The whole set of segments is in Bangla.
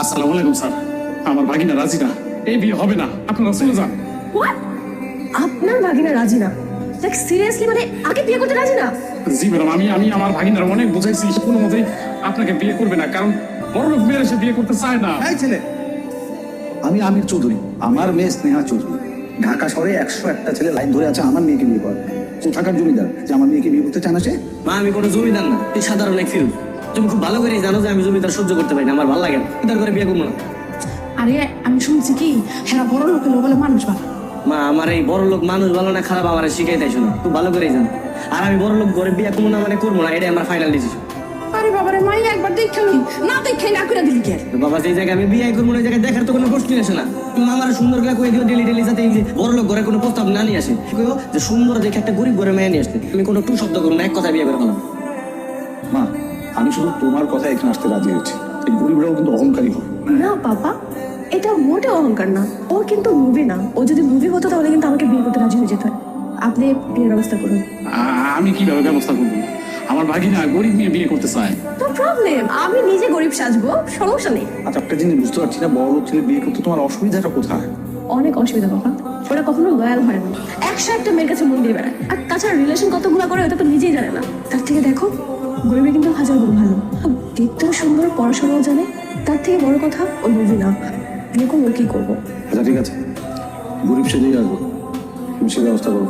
আসসালামু আলাইকুম স্যার, আমার ভাগিনা রাজি না, এই বিয়ে হবে না, আপনারা চলে যান। হোয়াট? আপনার ভাগিনা রাজি না? লাইক সিরিয়াসলি, মানে আগে বিয়ে করতে রাজি না? জি ম্যাডাম, আমি আমার ভাগিনার অনেক বুঝাইছি, কোনো মতেই আপনাকে বিয়ে করবে না, কারণ বড়লোক মেয়ের এসে বিয়ে করতে চায় না। এই ছেলে, আমি আমির চৌধুরী, আমার মেয়ে স্নেহা চৌধুরী। ঢাকা শহরে 101টা ছেলে লাইন ধরে আছে আমার মেয়েকে বিয়ে করে। কোথাকার জমিদার যে আমার মেয়েকে বিয়ে করতে চায় না সে? মা, আমি কোনো জমিদার না, তুই সাধারণ এক ফিরুজ। তুমি খুব ভালো করে জানো যে আমি জমিদার সহ্য করতে পারি না, আমার ভালো লাগে না। জমিদার করে বিয়ে করবো না। আরে আমি শুনছি কি হেরা বড় লোকের লোক বলে মানুষ ভালো। মা, আমার এই বড় লোক মানুষ ভালো না খারাপ আমার শিখাই দেয় শোনো, খুব ভালো করেই জানো। আর আমি বড় লোক ঘরে বিয়ে করবো না মানে করবো না, এটাই আমার ফাইনাল ডিসিশন। আরে বাবারে, মাই একবার দেখে না দেখে না করে দিলি কে? বাবা, যে জায়গায় আমি বিয়ে করবো না, ওই জায়গায় দেখার তো কোনো প্রশ্নই আসে না। তুমি আমার সুন্দর করে কয়ে দিও ডেলি ডেলি, যাতে এই যে বড় লোক ঘরে কোনো প্রস্তাব না নিয়ে আসে। কইও যে সুন্দর দেখে একটা গরিব ঘরে মেয়ে নিয়ে আসতে। তুমি কোনো টু শব্দ করো না, এক কথা বিয়ে করে ফেলাম। মা, আমি শুধু তোমার কথা এখানে আসতে রাজি হয়েছি। এই গরিবরাও কিন্তু অহংকারী হয়। না বাবা, এটা মোটে অহংকার না। ও কিন্তু মুভি না, ও যদি মুভি হতো তাহলে কিন্তু আমাকে বিয়ে করতে রাজি হয়ে যেত। আপনি বিয়ের ব্যবস্থা করুন। আমি কিভাবে ব্যবস্থা করবো? আমার ভাগিনা গরিব মেয়ে বিয়ে করতে চায়। নো প্রবলেম, আমি নিজে গরিব সাজবো, সমস্যা নেই। আচ্ছা, একটা জিনিস বুঝতে পারছি না, বড় লোক ছেলে বিয়ে করতে তোমার অসুবিধাটা কোথায়? অনেক অসুবিধা বাবা, ওরা কখনো লয়াল হয় না, 101টা মেয়ের কাছে মন দিয়ে বেড়ায়। আর তাছাড়া রিলেশন কতগুলো করে ওটা তো নিজেই জানে না। তার থেকে দেখো, গরিবের কিন্তু হাজার গুণ ভালো। দেখতেও সুন্দর, পড়াশোনাও জানে। তার থেকে বড় কথা, ওই মুভি না। বিয়ে করবো কি করবো? আচ্ছা ঠিক আছে, গরিব সেজেই আসবো, তুমি সে ব্যবস্থা করো।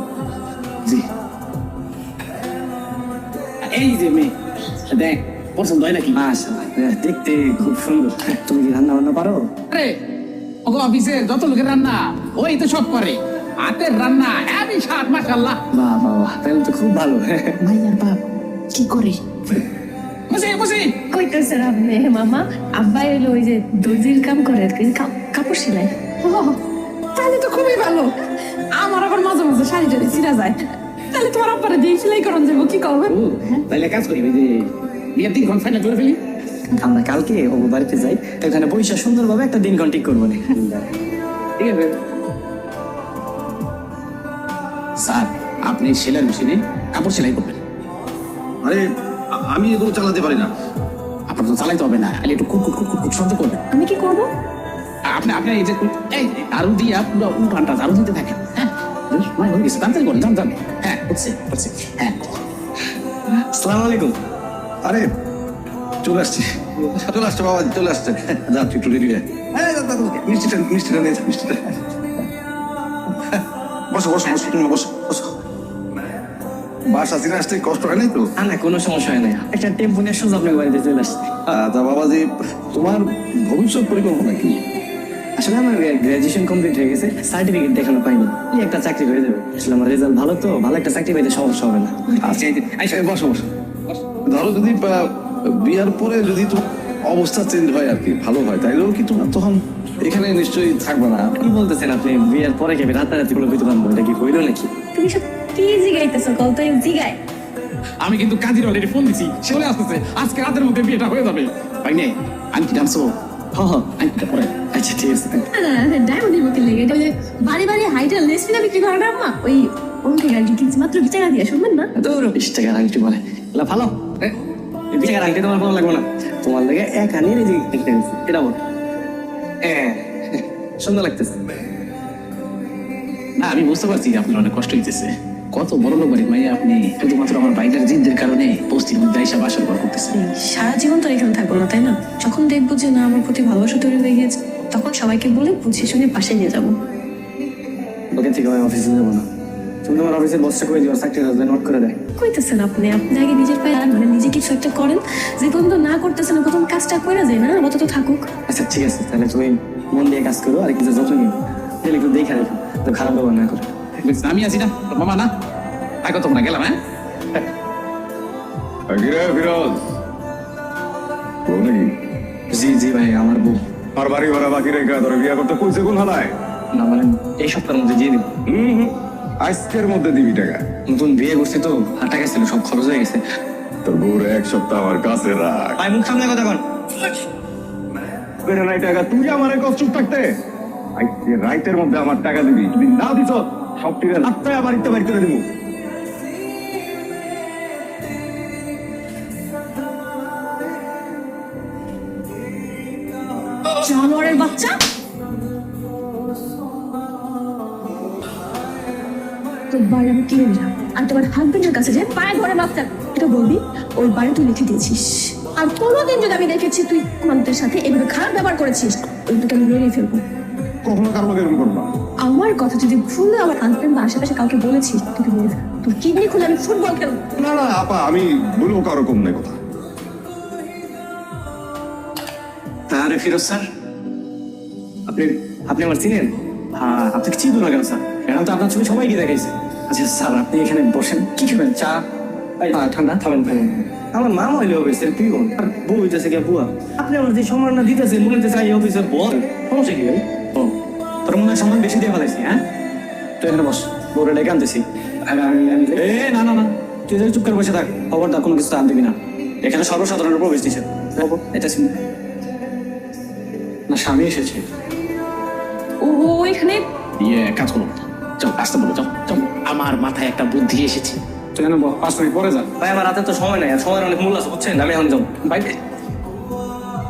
জি। এই যে মেয়ে, দেখ পছন্দ হয় নাকি? মাশাআল্লাহ, দেখতে খুব সুন্দর। তুমি কি রান্না বান্না পারো? আরে ওগো, অফিসের যত লোকের রান্না ওই তো সব করে, হাতের রান্না আমি স্বাদ, মাশাআল্লাহ। বাহ বাহ বাহ, তাহলে তো খুব ভালো। মাইয়ার বাপ কি করে? বসে বসে কইতেছে আপনি মামা? আব্বা এলো ওই যে দর্জির কাম করে আর কি, কাপড় সেলাই। তাহলে তো খুবই ভালো। আমার আবার মাঝে মাঝে শাড়ি টাড়ি ছিঁড়া যায়, তাহলে তোমার আব্বারে দিয়ে সেলাই করান যাবো, কি করবেন? তাহলে কাজ করি, ওই যে বিয়ের দিন কোন ফাইনাল করে ফেলি। আমরা কালকে ও বাড়িতে যাই, ওখানে পয়সা সুন্দরভাবে একটা দিন ঠিক করবো না। ঠিক আছে স্যার, আপনি সেলাই মেশিনে কাপড় সেলাই করবেন। আরে আমি এগুলো চালাতে পারি না। আপনার তো চালাইতে হবে না, খালি একটু কুট কুট কুট কুট শব্দ করবেন। আমি কি করবো? আপনি আপনি এই যে এই ঝাড়ু দিয়ে পুরো উঠানটা ঝাড়ু দিতে থাকেন। হ্যাঁ মানে হয়ে গেছে, তাড়াতাড়ি করেন, যান। হ্যাঁ হচ্ছে হচ্ছে, হ্যাঁ। আসসালামু আলাইকুম। আরে চলে আসছে, চলে আসছে বাবা, চলে আসছে। যা তুই একটু রেডি হয়ে মিষ্টিটা মিষ্টিটা নিয়ে মিষ্টিটা। বসো বসো বসো, তুমি বসো বসো। বাস আসি না, আসতে কষ্ট হয় নাই তো? না, কোনো সমস্যা হয় না, একটা টেম্পো নিয়ে সোজা আপনার বাড়িতে চলে আসছে। তা বাবাজি, তোমার ভবিষ্যৎ পরিকল্পনা কি? আসলে আমার গ্রাজুয়েশন কমপ্লিট হয়ে গেছে, সার্টিফিকেট দেখানো পাইনি। এই একটা চাকরি হয়ে যাবে। আসলে আমার রেজাল্ট ভালো, তো ভালো একটা চাকরি পাইতে সমস্যা হবে না। আচ্ছা বসো বসো। ধরো যদি বিয়ার পরে যদি তোমার অবস্থা চেঞ্জ হয় আর কি, ভালো হয়, তাইলেও কি তোমার তখন এখানে নিশ্চয়ই থাকবে না? কি বলতেছেন আপনি? বিয়ের পরে কেবে রাতারাতি কোনো হইতে পারবো? এটা কি হইলো নাকি? তুমি সব কি জিগাইতেছো? কল তো জিগাই। আমি কিন্তু কাজীর অলরেডি ফোন দিছি, চলে আসতেছে, আজকে রাতের মধ্যে বিয়েটা হয়ে যাবে। ভাই নে আনকি ডান্সো, হ হ, আনকিটা পরে। আচ্ছা ঠিক আছে। ডায়মন্ড দিব কি লেগে? ওই যে বাড়ি বাড়ি হাইটাল লেসপি না বিক্রি করে না আম্মা, ওই অঙ্কে গাড়ি কিনছি মাত্র 20 টাকা দিয়ে, শুনবেন না? তোর 20 টাকার আংটি বলে ভালো। 20 টাকার আংটি তোমার ভালো লাগবে না? তোমার লাগে এক আনিয়ে এই যে একটা নিচ্ছি, এটা বল। সুন্দর লাগতেছে। না, আমি বুঝতে পারছি আপনার অনেক কষ্ট হইতেছে। কত বড় লোক বাড়ি মাইয়া আপনি, শুধুমাত্র আমার বাইকের জিদের কারণে বস্তির মধ্যে আইসা বাসর ঘর করতেছে। সারা জীবন তো এখানে থাকবো না, তাই না? যখন দেখবো যে না, আমার প্রতি ভালোবাসা তৈরি হয়ে গিয়েছে, তখন সবাইকে বলে বুঝিয়ে শুনে পাশে নিয়ে যাবো। ওকে থেকে আমি অফিসে যাবো না। তুমি তোমার অফিসের বসটা করে দিও, চাকরি নোট করে দেয়। কইতেছেন আপনি? আপনি আগে নিজের পায়ে দাঁড়ান, মানে নিজে কিছু একটা করেন। যে পর্যন্ত না করতেছেন প্রথম কাজটা করে যায় না, আপাতত থাকুক। আচ্ছা ঠিক আছে, তাহলে তুমি মন দিয়ে কাজ করো আর কিছু যত্ন নিও। তাহলে একটু দেখে রাখো, তো খারাপ ব্যবহার না করে। আমি আছি না, তোর মামা না, আগে তোমরা গেলাম। হ্যাঁ ফিরোজ, বউ নাকি? জি জি ভাই, আমার বউ। আর বাড়ি ভাড়া বাকি রেখে তোর বিয়া করতে কইছে কোন হালায়? না মানে এই সপ্তাহের মধ্যে দিয়ে দিব। আজকের মধ্যে দিবি টাকা? নতুন বিয়ে করছি তো, আর টাকা ছিল সব খরচ হয়ে গেছে। তোর বউর এক সপ্তাহ আমার কাছে রাখ। ভাই মুখ সামনে কথা কন। বেড়ে নাই টাকা, তুই আমার কষ্ট থাকতে আজকে রাইতের মধ্যে আমার টাকা দিবি। যদি না দিস সব টিকে রাত্রে বাড়িতে বাড়ি করে দিব। জানোয়ারের বাচ্চা। তোর বাড়ি আমি কিনে নিলাম, আর তোমার হাজবেন্ডের কাছে যে পায়ে ধরে বাচ্চা এটা বলবি ওর বাড়ি তুই লিখে দিয়েছিস। আর কোনোদিন যদি আমি দেখেছি তুই মানুষের সাথে এভাবে খারাপ ব্যবহার করেছিস, ওই তোকে আমি মেরেই ফেলবো। কখনো কারো লোক এরকম করবা আমার কথা যদি ভুলে আমার হাজবেন্ড বা আশেপাশে কাউকে বলেছিস, তোকে বলে দেখ, তোর কিডনি খুলে আমি ফুটবল খেলবো। না না আপা, আমি বলবো কারো কম নাই কথা। আরে ফিরোজ স্যার, আপনি আপনি আমার চিনেন? হ্যাঁ, আপনি চিনতো না কেন স্যার? এখন তো আপনার ছবি সবাইকে দেখাইছে। আচ্ছা স্যার, আপনি এখানে বসেন, কি খাবেন? চা? ঠান্ডা থামেন থামেন। আমার মামা হইলে অফিসের পিওন, আর বউ হইতেছে কে বুয়া। আপনি আমার যে সম্মানটা দিতেছেন মনে হচ্ছে এই অফিসের বল, সমস্যা কি ভাই? ও তোর মনে হয় সম্মান বেশি দিয়ে ফেলাইছি। হ্যাঁ, তুই এখানে বস, বউরে ডেকে আনতেছি। না না না, তুই চুপ করে বসে থাক, খবরদার কোনো কিছু আন দিবি না। এখানে সর্বসাধারণের প্রবেশ দিচ্ছে। এটা শুন না, স্বামী এসেছে। ও এখানে কাজ করো, চল আসতে বলো, চল চল। আমার মাথায় একটা বুদ্ধি এসেছে। তুই এখানে 5 মিনিট পরে যা। ভাই আমার হাতে তো সময় নাই, আর সময়ের অনেক মূল্য আছে বুঝছেন, আমি এখন যাবো। ভাই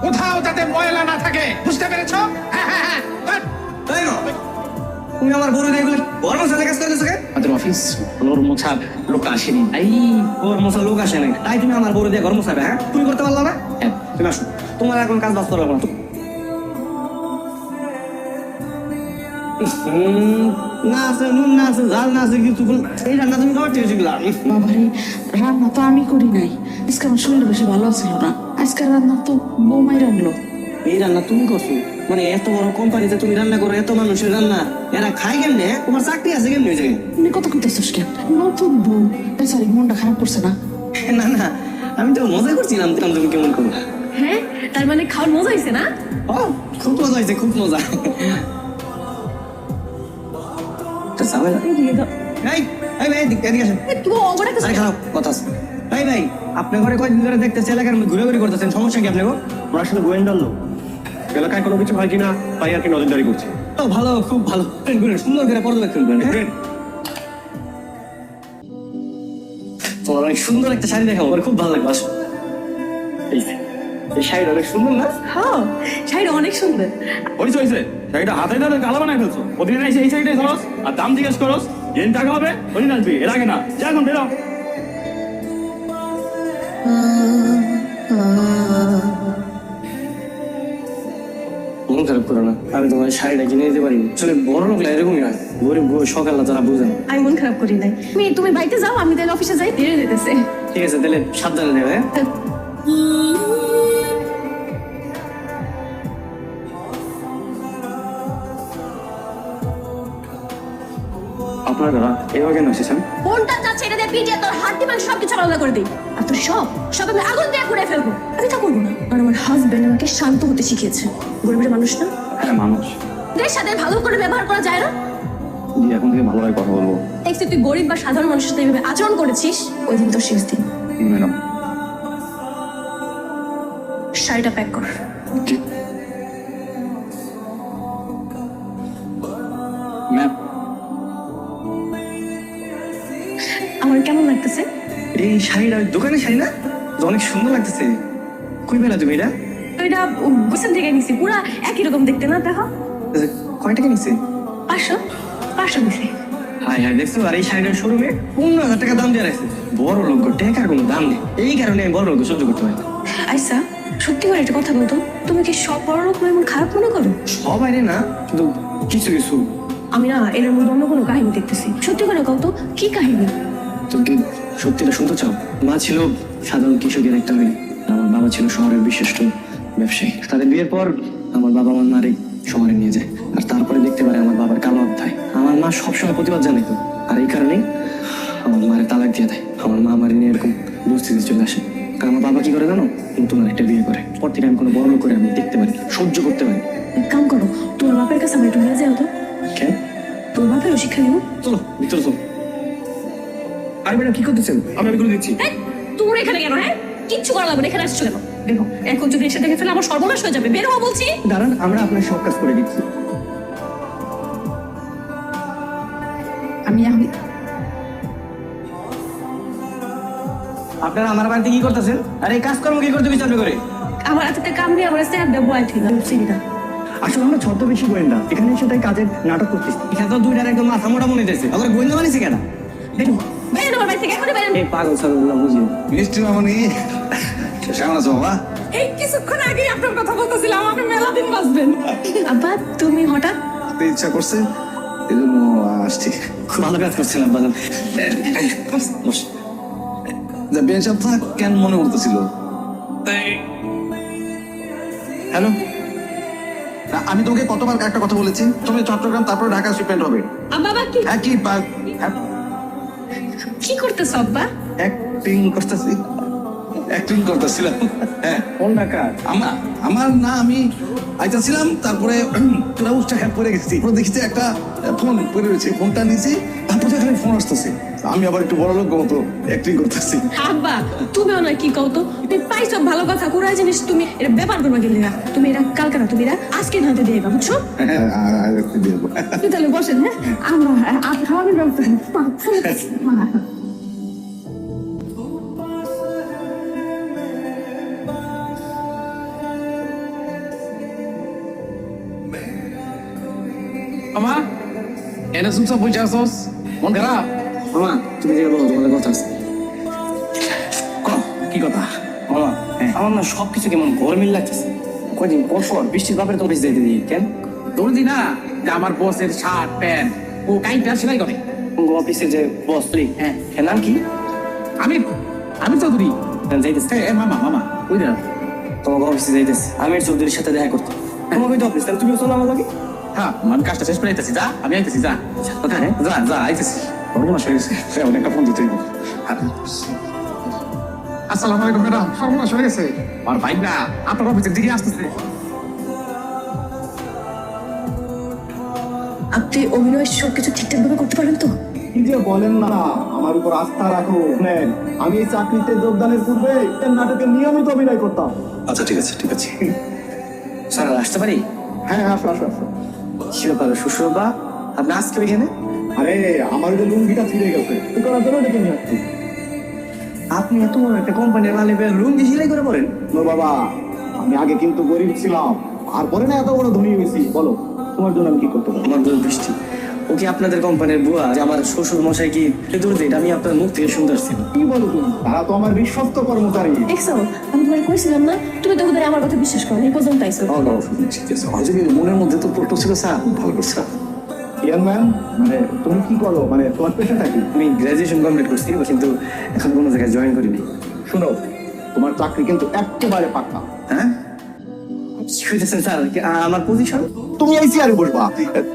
কোথাও যাতে ময়লা না থাকে, বুঝতে পেরেছো? তাই না? তুমি আমার বড় দিয়ে এগুলো গরম সাথে কাজ করতেছো কেন? আমাদের অফিস ফ্লোর মোছা লোক আসেনি, এই ওর মশা লোক আসে নাই, তাই তুমি আমার বড় দিয়ে গরম সাথে, হ্যাঁ তুমি করতে পারলা না? হ্যাঁ। তুমি আসো, তোমার এখন কাজ বাজ করবো না। না আছে নুন, না আছে ঝাল, না আছে কিছু, এই রান্না তুমি খাবার চেয়ে শিখলা। বাবারে, রান্না তো আমি করি নাই। আজকে আমার শরীর বেশি ভালো ছিল না, আজকে রান্না তো বৌমাই রান্নলো। এই রান্না তুমি করছো? মানে এত বড় কোম্পানিতে তুমি রান্না করো, এত মানুষের রান্না, এরা খায় কেমনে? তোমার চাকরি আছে কেমনে? ওই জায়গায় তুমি কত কইতেছিস কেন? নতুন বউ, বেচারি মনটা খারাপ করছে না? না না, আমি তো মজা করছিলাম, তুমি কেমন করো? হ্যাঁ, তার মানে খাওয়ার মজা হয়েছে না? ও খুব মজা হয়েছে, খুব মজা। দিয়ে দাও। এই এই ভাই, এদিকে আসেন। তুই ওটা আরে খারাপ কথা আছে। এই ভাই, আপনার ঘরে কয়দিন ধরে দেখতেছি এলাকার মধ্যে ঘুরে করতেছেন, সমস্যা কি আপনার? আমার আসলে গোয়েন্দার লোক, এলাকায় কোনো কিছু হয় কিনা তাই আর কি নজরদারি করছি। ও ভালো, খুব ভালো, সুন্দর করে পর্যবেক্ষণ করেন। হ্যাঁ? তোমার অনেক সুন্দর একটা শাড়ি দেখাবো, আমার খুব ভালো লাগবে। আসো, এই শাড়িটা অনেক সুন্দর না? হ্যাঁ, শাড়িটা অনেক সুন্দর। হয়েছে শাড়িটা হাতে ধরে গালা বানায় ফেলছো। প্রতিদিন এসে এই শাড়িটাই ধরস আর দাম জিজ্ঞেস করস, যেদিন টাকা হবে ওদিন আসবি, এর আগে না। যা এখন বেরো। মন খারাপ করো না, আমি তোমার শাড়িটা কিনে দিতে পারি। আসলে বড় লোকরা এরকমই হয়, গরিব সকালে তারা বুঝেন। আমি মন খারাপ করি নাই। তুমি বাড়িতে যাও, আমি তাহলে অফিসে যাই, দেরি হইতেছে। ঠিক আছে, তাহলে সাবধানে দেবে। আপনারা এভাবে কেন এসেছেন? ফোনটা যাচ্ছে, এটা দিয়ে পিটিয়ে তোর হাত দিয়ে সবকিছু আলাদা করে দিই। আর তোর সব আমি আগুন দিয়ে পুড়ে ফেলবো। আমি তা করবো না, আর আমার হাজবেন্ড আমাকে শান্ত হতে শিখিয়েছে। গরিবের মানুষ না, হ্যাঁ মানুষ, ওদের সাথে ভালো করে ব্যবহার করা যায় না? জি এখন থেকে ভালোভাবে কথা বলবো। দেখছি তুই গরিব বা সাধারণ মানুষের সাথে এইভাবে আচরণ করেছিস, ওই দিন তোর শেষ দিন। ম্যাডাম শাড়িটা প্যাক কর। ম্যাম, আমার কেমন লাগতেছে? এই শাড়িটা দোকানের শাড়ি না? তো অনেক সুন্দর লাগতেছে। কই পেলা তুমি এটা? এটা গোসেন থেকে নিছি, পুরা একই রকম দেখতে না? দেখো, কয় টাকা নিচ্ছে? 500 দিছি। হাই হাই, দেখছো? আর এই শাড়িটার শোরুমে 15,000 টাকা দাম দিয়ে রাখছে। বড় লোক টাকার কোনো দাম নেই, এই কারণে আমি বড় লোক সহ্য করতে পারি না। আচ্ছা, সত্যি করে একটা কথা বলতো, তুমি কি সব বড় লোক এমন খারাপ মনে করো? সবাই রে না, কিন্তু কিছু কিছু। আমি না এর মধ্যে অন্য কোনো কাহিনী দেখতেছি। সত্যি করে কও তো, কি কাহিনী? তুমি কি সত্যিটা শুনতে চাও? মা ছিল সাধারণ কৃষকের একটা মেয়ে, আমার বাবা ছিল শহরের বিশিষ্ট ব্যবসায়ী। তাদের বিয়ের পর আমার বাবা আমার মারে শহরে নিয়ে যায়, আর তারপরে দেখতে পারে আমার বাবার কালো অধ্যায়। আমার মা সবসময় প্রতিবাদ জানাইতো, আর এই কারণেই আমার মারে তালাক দিয়ে দেয়। আমার মা আমার নিয়ে এরকম পরিস্থিতি চলে আসে। আর আমার বাবা কি করে জানো? নতুন একটা বিয়ে করে। পর থেকে আমি কোনো বড় লোক করে আমি দেখতে পারি, সহ্য করতে পারি। এক কাম করো, তোমার বাপের কাছে আমার একটু নিয়ে যাও তো। কেন? তোর বাপেরও শিক্ষা দিব। চলো ভিতরে চলো। আরে ম্যাডাম কি করতেছেন? আমি করে দিচ্ছি। এই, তোর এখানে কেন? হ্যাঁ, কিচ্ছু করা লাগবে না, এখানে আসছো কেন? দেখো, এখন যদি এসে দেখে ফেলে আমার সর্বনাশ হয়ে যাবে। বের হও বলছি। দাঁড়ান, আমরা আপনার সব কাজ করে দিচ্ছি। আমি এখন আপনারা আমার বাড়িতে কি করতেছেন? আর এই কাজকর্ম কি করতে বিচার করে? আমার হাতে কাম দিয়ে আমার স্যার দেবো, আই ঠিক আছে, চিনি না। আসলে আমরা ছদ্মবেশী গোয়েন্দা, এখানে এসে তাই কাজের নাটক করতেছি। এখানে তো দুইটার একদম মাথা মোটা মনে হইতেছে, আবার গোয়েন্দা বানিয়েছে কেন? বেরো আমার বাড়ি থেকে, এখনই বেরোন। এই পাগল ছাগল বুঝি। মিষ্টি মামনি কেমন আছো বাবা? এই কিছুক্ষণ আগে আপনার কথা বলতেছিলাম, আপনি মেলা দিন বাঁচবেন। আব্বা তুমি হঠাৎ? আসতে ইচ্ছা করছে এই জন্য আসছি। খুব ভালো কাজ করছিলাম বাজান। বস। বেঞ্চ আপনার কেন মনে করতেছিল? হ্যালো, আমি তোমাকে কতবার একটা কথা বলেছি, তুমি চট্টগ্রাম তারপর ঢাকা শিপমেন্ট হবে। বাবা কি হ্যাঁ কি কি করতেছ আব্বা? অ্যাক্টিং করতেছি, অ্যাক্টিং করতেছিলাম। হ্যাঁ কোন ঢাকা? আমার না, আমি আইতাছিলাম, তারপরে তোরা উষ্টা হ্যাপ করে গেছি, তারপরে দেখছি একটা ফোন পড়ে রয়েছে, ফোনটা নিয়েছি, তারপরে এখানে ফোন আসতেছে, আমি আবার একটু বড় লোক মতো অ্যাক্টিং করতেছি। আব্বা তুমিও না কি কও তো, তুমি পাইছো ভালো কথা, কোরা জিনিস তুমি এটা ব্যাপার করবা কিন্তু না, তুমি এটা কালকে না, তুমি এটা আজকে হাতে দিয়ে যাবা, বুঝছো? হ্যাঁ আর একটু দিয়ে দেবো। তুমি তাহলে বসেন, হ্যাঁ আমরা খাওয়ানোর ব্যবস্থা। মামা এনে চুপচাপ বসে আসোস, মন খারাপ? মামা তুমি যে বলো, তোমাদের কথা আছে। কি কথা? মামা আমার না সবকিছু কেমন গরমিল লাগতেছে। কয়দিন পর পর বৃষ্টির বাপের তো অফিস যাইতে দিই কেন? দর্জি না, যে আমার বসের শার্ট প্যান্ট ও কাইটা সেলাই করে। অফিসের যে বস তুই, হ্যাঁ এর নাম কি? আমি চৌধুরী। যাইতেছে মামা ওই না তোমাকে অফিসে যাইতেছে, আমির চৌধুরীর সাথে দেখা করতে। তোমাকে তো অফিস, তাহলে তুমিও চলো আমার লাগে। হ্যাঁ আমি কাজটা শেষ করে আইতেছি, যা আমি আইতেছি, যা হ্যাঁ যা আইতেছি। সর্বনাশ হয়ে গেছে, অনেকটা ফোন দিতে আসসালামু আলাইকুম ম্যাডাম। সর্বনাশ হয়ে গেছে, আর ভাই না আপনার অফিসের দিকে আসতেছে। আপনি অভিনয় সবকিছু ঠিকঠাক ভাবে করতে পারেন তো? কি যে বলেন না, আমার উপর আস্থা রাখো। শুনেন, আমি এই চাকরিতে যোগদানের পূর্বে এই নাটকের নিয়মিত অভিনয় করতাম। আচ্ছা ঠিক আছে ঠিক আছে। স্যার আসতে পারি? হ্যাঁ আসো আসো আসো। শিরোপার শ্বশুর বা আপনি আজকে ওইখানে? আরে আমার যে লুঙ্গিটা ছিঁড়ে গেছে, তুই করার জন্য ডেকে নিয়ে আসছি। আপনি এত বড় একটা কোম্পানির মালিক লুঙ্গি সেলাই করে পড়েন? নো বাবা, আমি আগে কিন্তু গরিব ছিলাম, তারপরে না এত বড় ধনী হয়েছি। বলো তোমার জন্য আমি কি করতে পারি? আমার বউ বৃষ্টি, ও কি আপনাদের কোম্পানির বুয়া? যে আমার শ্বশুর মশাই কি দূর দিন, আমি আপনার মুখ থেকে শুনতে আসছি। কি বলো তুমি? তারা তো আমার বিশ্বস্ত কর্মচারী। দেখছো আমি তোমার কইছিলাম না, তুমি তো বোধহয় আমার কথা বিশ্বাস করো, এই পর্যন্ত আইছো। ঠিক আছে, হয়তো কি মনের মধ্যে তো প্রশ্ন ছিল, স্যার খুব ভালো করছে। ইয়ার ম্যাম, মানে তুমি কি করো, মানে তোমার পেশাটা কি? আমি গ্রাজুয়েশন কমপ্লিট করছি, কিন্তু এখন কোনো জায়গায় জয়েন করিনি। শোনো, তোমার চাকরি কিন্তু একেবারে পাক্কা। হ্যাঁ কি হইতেছেন স্যার? আমার পজিশন? তুমি এই চেয়ারে বসবা,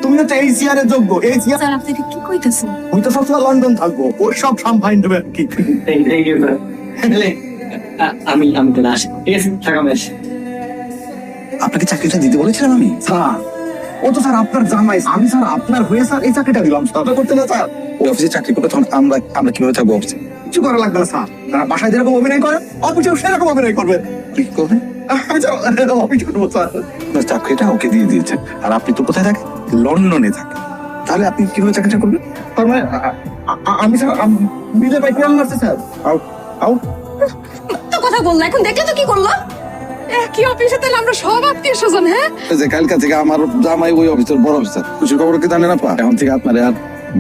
তুমি হচ্ছে এই চেয়ারের যোগ্য। এই চেয়ার স্যার আপনি এটা কি কইতেছেন? আমি তো সবসময় লন্ডন থাকবো, ওই সব সামফাইন দেবে আর কি। Thank you sir. আমি তাহলে আসি, ঠিক আছে? থাকা বেশ। আপনাকে চাকরিটা দিতে বলেছিলাম আমি। স্যার ও তো স্যার আপনার জামাই, আমি স্যার আপনার হয়ে স্যার এই চাকরিটা দিলাম। স্যার আপনি করতে না স্যার? ওই অফিসে চাকরি করবে তখন আমরা কিভাবে থাকবো অফিসে? কিছু করা লাগবে না স্যার, তারা বাসায় যেরকম অভিনয় করে অফিসেও সেরকম অভিনয় করবে। কি করবে? আমি অফিস করবো স্যার। আপনার চাকরিটা ওকে দিয়ে দিয়েছেন, আর আপনি তো কোথায় থাকেন? লন্ডনে থাকেন। তাহলে আপনি কিভাবে চাকরিটা করবেন? তার মানে আমি স্যার বিজয় ভাই কোরআন মারছে স্যার। আউ আউ তো কথা বললো, এখন দেখলে তো কি করলো? কি অফিসে তাহলে আমরা সব আত্মীয় স্বজন, হ্যাঁ? যে কালকা থেকে আমার জামাই ওই অফিসের বড় অফিসার, খুশির খবর কি জানেন আপা? এখন থেকে আপনার আর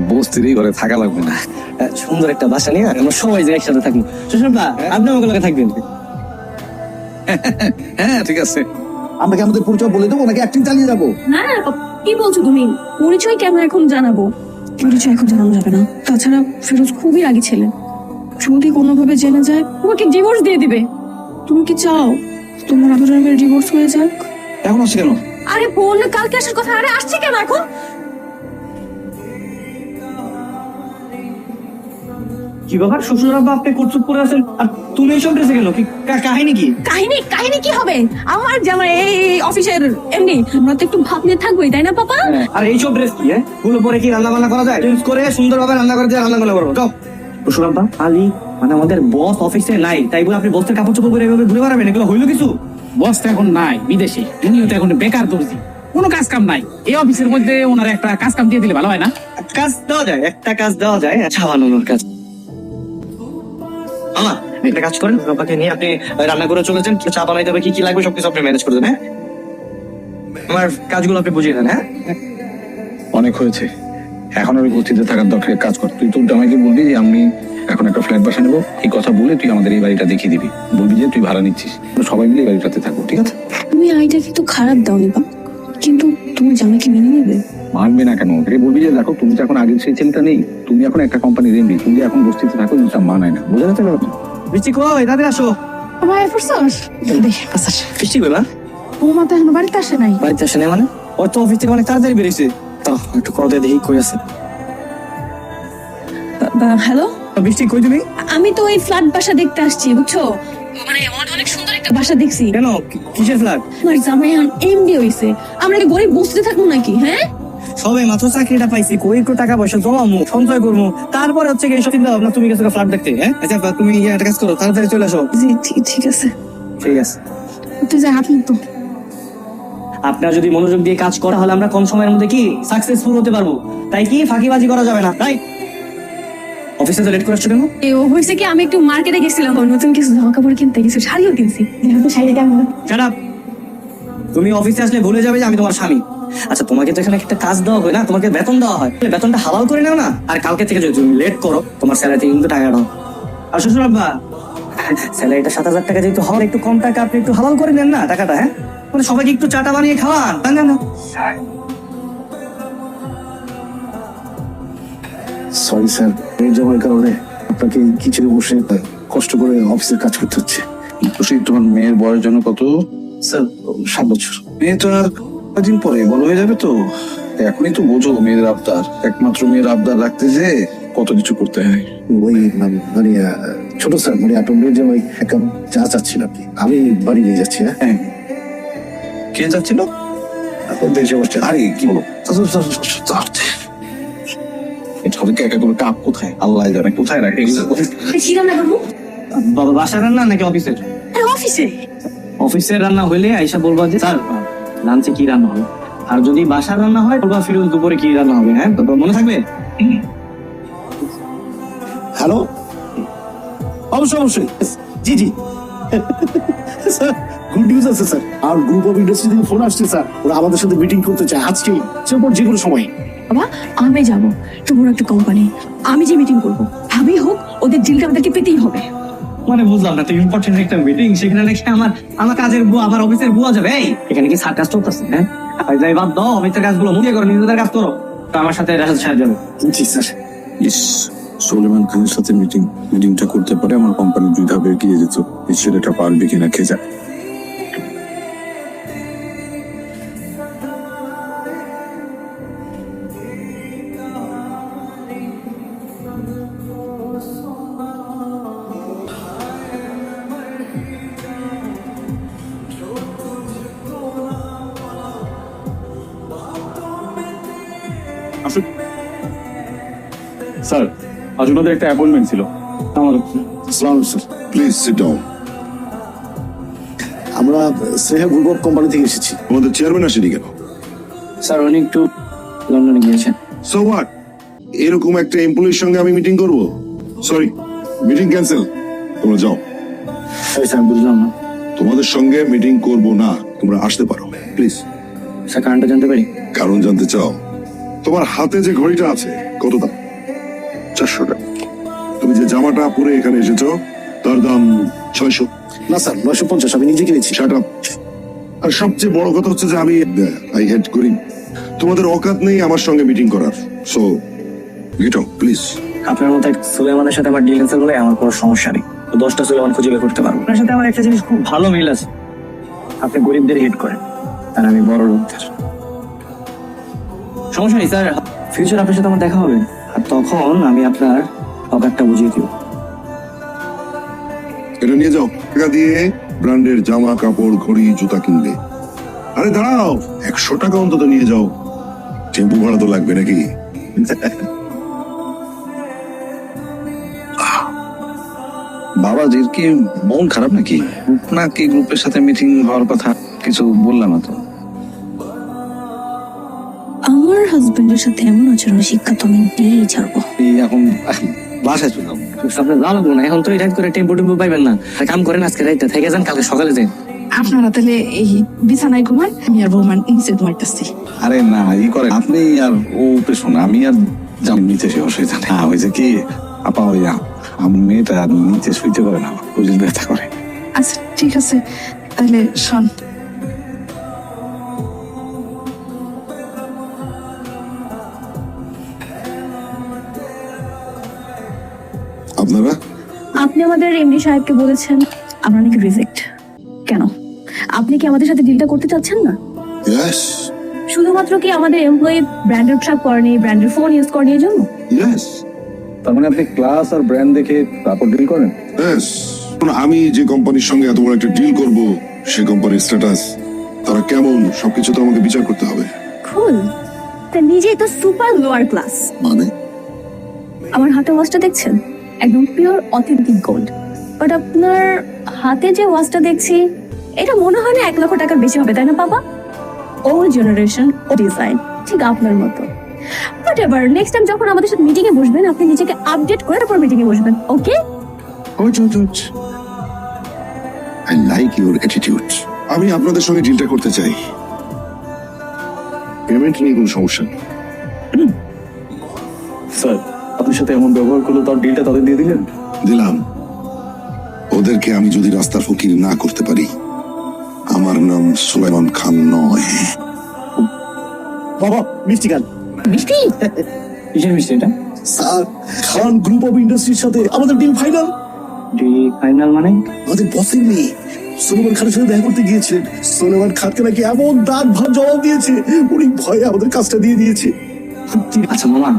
বস্তির এই ঘরে থাকা লাগবে না। সুন্দর একটা বাসা নিয়ে আমরা সবাই যে একসাথে থাকবো। শ্বশুর বা আপনি আমাকে লগে থাকবেন? হ্যাঁ ঠিক আছে। আমরা কি আমাদের পরিচয় বলে দেবো নাকি অ্যাক্টিং চালিয়ে যাবো? না না কি বলছো তুমি? পরিচয় কেন এখন জানাবো? পরিচয় এখন জানানো যাবে না, তাছাড়া ফিরোজ খুবই রাগী ছেলে, যদি কোনোভাবে জেনে যায় তোমাকে ডিভোর্স দিয়ে দিবে। তুমি কি চাও তোমার আদরের ডিভোর্স হয়ে যাক? এখন আসছে কেন? আরে বললে কালকে আসার কথা, আরে আসছে কেন এখন? কি ব্যাপার শ্বশুর আব্বা আপনি কুটচুপ করে আছেন, আর তুমি এইসব ড্রেসে গেল? কি কাহিনী কি? কাহিনী কি হবে? আমার জামাই এই অফিসের এমনি, আমরা তো একটু ভাব নিয়ে থাকবোই, তাই না পাপা? আর এইসব ড্রেস কি? গুলো পরে কি রান্না বান্না করা যায়? চেঞ্জ করে সুন্দরভাবে রান্না করে দিয়ে রান্না করে করবো। যাও শ্বশুর আব্বা, আলী মানে আমাদের বস অফিসে নাই, তাই বলে আপনি বসের কাপড় চোপড় করে এভাবে ঘুরে বেড়াবেন? এগুলো হইলো কিছু? বস তো এখন নাই, বিদেশে। উনিও তো এখন বেকার দর্জি, কোনো কাজ কাম নাই। এই অফিসের মধ্যে ওনার একটা কাজ কাম দিয়ে দিলে ভালো হয় না? কাজ দেওয়া যায়, একটা কাজ দেওয়া যায়, চা বানানোর কাজ। মামা একটা কাজ করেন, বাবাকে নিয়ে আপনি রান্না করে চলেছেন, চা বানাইতে হবে, কি কি লাগবে সবকিছু আপনি ম্যানেজ করে দেন। হ্যাঁ আমার কাজগুলো আপনি বুঝিয়ে দেন, হ্যাঁ? অনেক হয়েছে, এখন আর উপস্থিতে থাকার দরকার, কাজ কর। তুই তোর জামাইকে বলবি যে আমি এখন একটা ফ্ল্যাট বাসা নেবো, এই কথা বলে তুই আমাদের এই বাড়িটা দেখিয়ে দিবি। বলবি যে তুই ভাড়া নিচ্ছিস, আমরা সবাই মিলে এই বাড়িটাতে থাকবো, ঠিক আছে? তুমি আইডিয়া কিন্তু খারাপ দাওনি বা, কিন্তু তুমি জামাইকে মেনে নেবে? মানবে না কেন? এ বলবি যে দেখো তুমি তো এখন আগের সেই ছেলেটা নেই, তুমি এখন একটা কোম্পানির এমডি, তুমি এখন বস্তিতে থাকো, জিনিসটা মানায় না, বোঝা যাচ্ছে ব্যাপারটা? বৃষ্টি কই, তাদের আসো। আমার এফোর্টস বৃষ্টি কই মা? বৌমা তো এখন বাড়িতে আসে নাই। বাড়িতে আসে নাই মানে? ওর তো অফিস থেকে অনেক তাড়াতাড়ি বেরিয়েছে। তাও একটু কল দিয়ে দেখি কই আছে। হ্যালো, বৃষ্টি কই তুমি? আমি তো এই ফ্ল্যাট বাসা দেখতে আসছি, বুঝছো? মানে অনেক সুন্দর একটা বাসা দেখছি। কেন, কিসের ফ্ল্যাট? আমার জামাই এমডি হইছে, আমরা কি গরিব বসতে থাকবো নাকি? হ্যাঁ, সবে মাত্র চাকরিটা পাইছি, কই একটু টাকা পয়সা জমামু, সঞ্চয় করবো, তারপরে হচ্ছে কি এইসব চিন্তা ভাবনা। তুমি গেছো ফ্ল্যাট দেখতে, হ্যাঁ? আচ্ছা তুমি একটা কাজ করো, তাড়াতাড়ি চলে আসো। জি ঠিক আছে। ঠিক আছে। তুই যা হাত তো। আপনার যদি মনোযোগ দিয়ে কাজ করা হলে আমরা কম সময়ের মধ্যে কি সাকসেসফুল হতে পারবো। তাই কি ফাঁকিবাজি করা যাবে না, তাই? অফিসে তো লেট করে আসছো কেন? ও হয়েছে কি, আমি একটু মার্কেটে গেছিলাম, নতুন কিছু জামা কাপড় কিনতে, কিছু শাড়িও কিনছি। যেহেতু শাড়িটা কেমন? Shut up! তুমি অফিসে আসলে ভুলে যাবে যে আমি তোমার স্বামী। আচ্ছা তোমাকে তো এখানে একটা কাজ দেওয়া হয় না, তোমাকে বেতন দেওয়া হয়, বেতনটা হালাল করে নাও না। আর কালকে থেকে যদি তুমি লেট করো, তোমার স্যালারি কিন্তু টাকা দাও। আর শ্বশুর আব্বা, স্যালারিটা 7,000 টাকা যেহেতু হওয়ার একটু কম টাকা, আপনি একটু হালাল করে নেন না টাকাটা, হ্যাঁ? মানে সবাইকে একটু চাটা বানিয়ে খাওয়ান, তাই না? সরি স্যার, এই জমার কারণে আপনাকে কিচেনে বসে কষ্ট করে অফিসের কাজ করতে হচ্ছে। তোমার মেয়ের বয়স যেন কত? স্যার 7 বছর। মেয়ে তো আর কদিন পরে বড় হয়ে যাবে, তো এখনই তো বোঝো মেয়েদের আবদার, একমাত্র মেয়ের আবদার রাখতে যে কত কিছু করতে হয়। ওই মানে ছোট স্যার, মানে আপনার মেয়ের জামাই একটা চা চাচ্ছিল, আমি বাড়ি নিয়ে যাচ্ছি। হ্যাঁ, কে যাচ্ছিল? আরে কি বলো, সবাইকে একা করে কাপ কোথায় আল্লাহ জানে কোথায় রাখে। কি রান্না করবো? বাবা বাসার রান্না নাকি অফিসের? অফিসে। অফিসের রান্না হইলে আইসা বলবা যে স্যার লাঞ্চে কি রান্না হবে। আর যদি বাসার রান্না হয় বলবা ফিরোজ দুপুরে কি রান্না হবে, হ্যাঁ? তো মনে থাকবে। হ্যালো, অবশ্যই জি জি স্যার, গুড নিউজ আছে স্যার। আর গ্রুপ অফ ইন্ডাস্ট্রি থেকে ফোন আসছে স্যার, ওরা আমাদের সাথে মিটিং করতে চায় আজকেই, যে কোনো সময়। বাবা আমি যাবো, এত বড় একটা কোম্পানি, আমি যে মিটিং করবো, ভাবেই হোক ওদের ডিলটা আমাদেরকে পেতেই হবে। মানে বুঝলাম না, তো ইম্পর্টেন্ট একটা মিটিং, সেখানে নাকি আমার কাজের বুয়া, আমার অফিসের বুয়া যাবে? এই এখানে কি সার্কাস চলতেছে, হ্যাঁ? যাই বাদ দাও, অফিসের কাজগুলো মুখে করো, নিজেদের কাজ করো। তো আমার সাথে রাশাদ সাহেব যাবে। জি স্যার। সোলেমান খানের সাথে মিটিংটা করতে পারে আমার কোম্পানির দুই ধাপে এগিয়ে যেত, এই ছেলেটা পারবে কিনা কে জানে। স্যার আজ ওনাদের একটা অ্যাপয়েন্টমেন্ট ছিল। আমার আসসালামু স্যার, প্লিজ সিট ডাউন। আমরা স্নেহা গ্রুপ অফ কোম্পানি থেকে এসেছি। আমাদের চেয়ারম্যান আসেনি কেন? স্যার উনি একটু লন্ডনে গিয়েছেন। So what? এরকম একটা এমপ্লয়ির সঙ্গে আমি মিটিং করব? সরি, মিটিং ক্যান্সেল, তোমরা যাও। স্যার বুঝলাম না। তোমাদের সঙ্গে মিটিং করব না, তোমরা আসতে পারো প্লিজ। স্যার কারণটা জানতে পারি? কারণ জানতে চাও? তোমার হাতে যে ঘড়িটা আছে কত দাম? 400 টাকা। তুমি যে জামাটা পরে এখানে এসেছো তার দাম 600। না স্যার, 950 আমি নিজে কিনেছি। Shut up. আর সবচেয়ে বড় কথা হচ্ছে যে আমি আই হেড করি, তোমাদের অকাত নেই আমার সঙ্গে মিটিং করার। So get out please. আপনার মতো এক সুলেমানের সাথে আমার ডিল ক্যান্সেল হলে আমার কোনো সমস্যা নেই, 10টা সুলেমান খুঁজে বের করতে পারবো। আপনার সাথে আমার একটা জিনিস খুব ভালো মিল আছে, আপনি গরিবদের হিট করেন আর আমি বড় লোকদের। সমস্যা নেই স্যার, ফিউচার আপনার সাথে আমার দেখা হবে, আর তখন আমি আপনার অকাতটা বুঝিয়ে দিব। এটা নিয়ে যাও, টাকা দিয়ে ব্র্যান্ডের জামা কাপড় ঘড়ি জুতা কিনবে। আরে দাঁড়াও, 100 টাকা অন্তত নিয়ে যাও, টেম্পু ভাড়া তো লাগবে নাকি? বাবাজির কি মন খারাপ নাকি? নাকি গ্রুপের সাথে মিটিং হওয়ার কথা কিছু বললাম না তো? আমার হাজবেন্ডের সাথে এমন আচরণ শিক্ষা তো আমি দিয়েই ছাড়বো। এখন বাসায় চললাম। আপনি জানবো না, এখন তো এই রাত করে টেম্পো পাইবেন না। আর কাম করেন, আজকে রাইতে থেকে যান, কালকে সকালে যান। আপনারা তাহলে এই বিছানায় ঘুমান, আমি আর বৌমা নিচে ঘুমাইতেছি। আরে না, ই করে আপনি আর ও উপরে শোন, আমি আর যাম নিচে, সে অসুবিধা নেই। হয়েছে কি আপা, ওই আমার মেয়েটা নিচে শুইতে পারে না, প্রচুর ব্যথা করে। আচ্ছা ঠিক আছে, তাহলে শোন। আপনারা আপনি আমাদের এমডি সাহেবকে বলেছেন আমরা নাকি রিজেক্ট। কেন? আপনি কি আমাদের সাথে ডিলটা করতে চাচ্ছেন না? ইয়েস শুধুমাত্র কি আমাদের এমপ্লয়ি ব্র্যান্ডেড ট্রাক করেনি, ব্র্যান্ডেড ফোন ইউজ করেনি এই জন্য? ইয়েস তার মানে আপনি ক্লাস আর ব্র্যান্ড দেখে তারপর ডিল করেন? ইয়েস। আমি যে কোম্পানির সঙ্গে এত বড় একটা ডিল করব, সে কোম্পানির স্ট্যাটাস, তারা কেমন, সবকিছু তো আমাকে বিচার করতে হবে। কুল। তা নিজেই তো সুপার লোয়ার ক্লাস। মানে আমার হাতে ওয়াচটা দেখছেন, একদম পিওর অথেন্টিক গোল্ড। বাট আপনার হাতে যে ওয়াচটা দেখছি, এটা মনে হয় না 1 লক্ষ টাকার বেশি হবে, তাই না বাবা? ওল্ড জেনারেশন, ও ডিজাইন, ঠিক আপনার মতো। বাট এবার নেক্সট টাইম যখন আমাদের সাথে মিটিং এ বসবেন, আপনি নিজেকে আপডেট করে তারপর মিটিং এ বসবেন, okay? I like your attitude. আমি আপনাদের সঙ্গে ডিলটা করতে চাই, পেমেন্ট নিয়ে কোনো সমস্যা নেই। স্যার, আপনার সাথে এমন ব্যবহার করলো, তার ডিলটা তাদের দিয়ে দিলেন? দিলাম। ওদেরকে আমি যদি রাস্তার ফকির না করতে পারি, আমার নাম সুলাইমান খান নয়। বাবা মিষ্টি গান। মিষ্টি কিসের মিষ্টি এটা? স্যার, খান গ্রুপ অফ ইন্ডাস্ট্রির সাথে আমাদের ডিল ফাইনাল। ডিল ফাইনাল মানে? আমাদের বসের মেয়ে সোলেমান খানের সাথে দেখা করতে গিয়েছিলেন। সোলেমান খানকে নাকি এমন দাঁত ভাত জবাব দিয়েছে, উনি ভয়ে আমাদের কাজটা দিয়ে দিয়েছে। আচ্ছা মামা,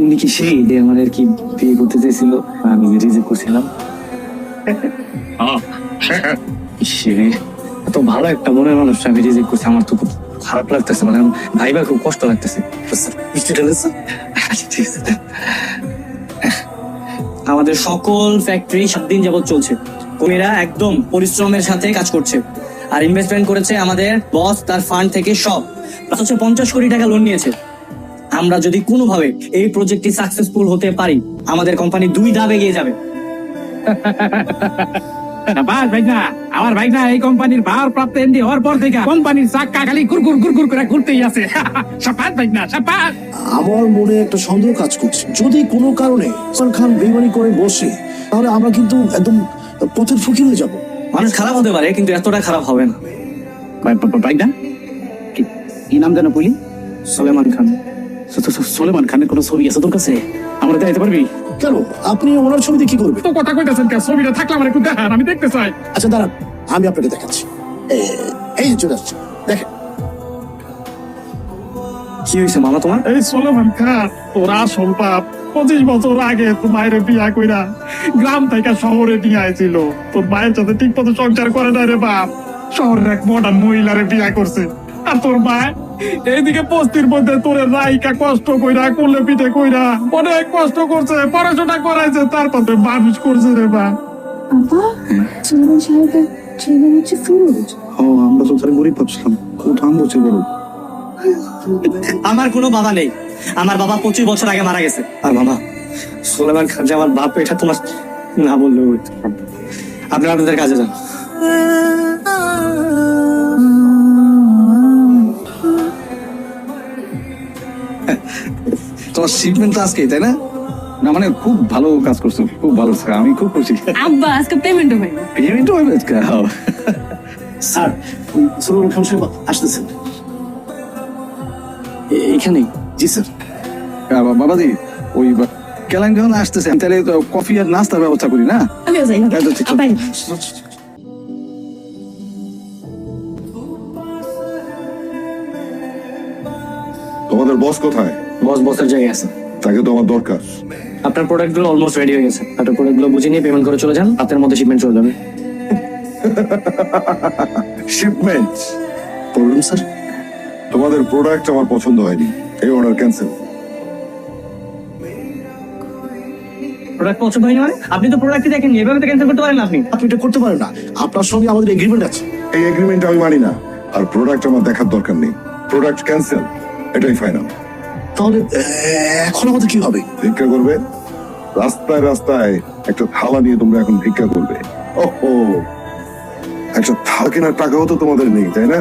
উনি কি সেই যে আমাদের কি বিয়ে করতে চেয়েছিল, আমি রিজেক্ট করছিলাম? সে এত ভালো একটা মনের মানুষ আমি রিজেক্ট করছি, আমার তো খুব খারাপ লাগতেছে, মানে ভাইবা খুব কষ্ট লাগতেছে। মিষ্টিটা নেন স্যার। আচ্ছা, ঠিক আছে। আমাদের সকল ফ্যাক্টরি 7 দিন যাবত চলছে, কর্মীরা একদম পরিশ্রমের সাথে কাজ করছে, আর ইনভেস্টমেন্ট করেছে আমাদের বস তার ফান্ড থেকে সব, প্লাস হচ্ছে 50 কোটি টাকা লোন নিয়েছে। আমরা যদি কোনোভাবে এই প্রজেক্টটি সাকসেসফুল হতে পারি, আমাদের কোম্পানি 2 ধাপ এগিয়ে যাবে। বাস ভাই না, আমার ভাই না এই কোম্পানির ভারপ্রাপ্ত এমডি হওয়ার পর থেকে কোম্পানির চাক্কা খালি গুড়গুড় গুড়গুড় করে ঘুরতেই আছে। সাপাত ভাই না, সাপাত। আমার মনে একটা সন্দেহ কাজ করছে, যদি কোনো কারণে সালমান খান বেইমানি করে বসে, তাহলে আমরা কিন্তু একদম পথের ফকির হয়ে যাব। মানুষ খারাপ হতে পারে, কিন্তু এতটা খারাপ হবে না। ভাই না, কি নাম জানো বলি? সুলেমান খান। সোলেমান খানের কোনো ছবি আছে তোর কাছে? আমরা দেখাইতে পারবি? কেন, আপনি ওনার ছবিতে কি করবেন? তো কথা কইতেছেন কেন? ছবিটা থাকলে আমার একটু দেখান, আমি দেখতে চাই। আচ্ছা দাঁড়ান, আমি আপনাকে দেখাচ্ছি। এই যে চলে আসছে, দেখেন। কি হয়েছে মামা তোমার? এই সোলেমান খান তোর আসল বাপ 25 বছর আগে তোর মায়ের বিয়া কইরা গ্রাম থেকে শহরে নিয়ে আইছিল। তোর মায়ের সাথে ঠিক মতো সংসার করে না রে বাপ, শহরের এক মডার্ন মহিলারে বিয়া করছে। আর তোর মা এইদিকে বস্তির মধ্যে তোরে রাইকা কষ্ট কইরা, কোলে পিঠে কইরা অনেক কষ্ট করছে, পড়াশোনা করাইছে, তারপরে মানুষ করছে রে বাপ। আপা, সুলেমান সাহেবের ছেলে হচ্ছে ফিরোজ। আমরা তো তাহলে গরিব ভাবছিলাম, কোথাও বসে বড়। আমার কোনো বাবা নেই, আমার বাবা 25 বছর আগে মারা গেছে। আর মামা, সুলেমান খান যে আমার বাপ, এটা তোমার না বললেও হতো। আপনারা আপনাদের কাজে যান। তোমার শিপমেন্ট তো আজকেই, তাই না? না মানে খুব ভালো কাজ করছো, খুব ভালো, আমি খুব খুশি। আব্বা আজকে পেমেন্টও হয়নি। পেমেন্ট হবে আজকে? স্যার, সোলেমান খান সাহেব আসতেছেন। এখানেই? জি স্যার। বাবাজি, ওই কেলান যখন আসতেছে, তাহলে কফি আর নাস্তার ব্যবস্থা করি না? আমিও যাই। এই তো ঠিক। আব্বাই। তোমাদের বস কোথায়? বসের জায়গায় আছে। তাকে তো আমার দরকার। আপনার প্রোডাক্টগুলো অলমোস্ট রেডি হয়ে গেছে, আপনার প্রোডাক্টগুলো বুঝে নিয়ে পেমেন্ট করে চলে যান, আপনার মধ্যে শিপমেন্ট চলে যাবে। শিপমেন্ট? Problem sir? তোমাদের প্রোডাক্ট আমার পছন্দ হয়নি, এই অর্ডার ক্যান্সেল। প্রোডাক্ট পছন্দ হয়নি মানে? আপনি তো প্রোডাক্টই দেখেননি, এভাবে তো ক্যান্সেল করতে পারেন না আপনি। আপনি এটা করতে পারেন না, আপনার সঙ্গে আমাদের এগ্রিমেন্ট আছে। এই এগ্রিমেন্ট আমি মানি না, আর প্রোডাক্ট আমার দেখার দরকার নেই। প্রোডাক্ট ক্যান্সেল, এটাই ফাইনাল। তাহলে এখন আমাদের কি হবে? ভিক্ষা করবে? রাস্তায় রাস্তায় একটা থালা নিয়ে তোমরা এখন ভিক্ষা করবে? ওহো, একটা থাল কেনার টাকাও তো তোমাদের নেই, তাই না?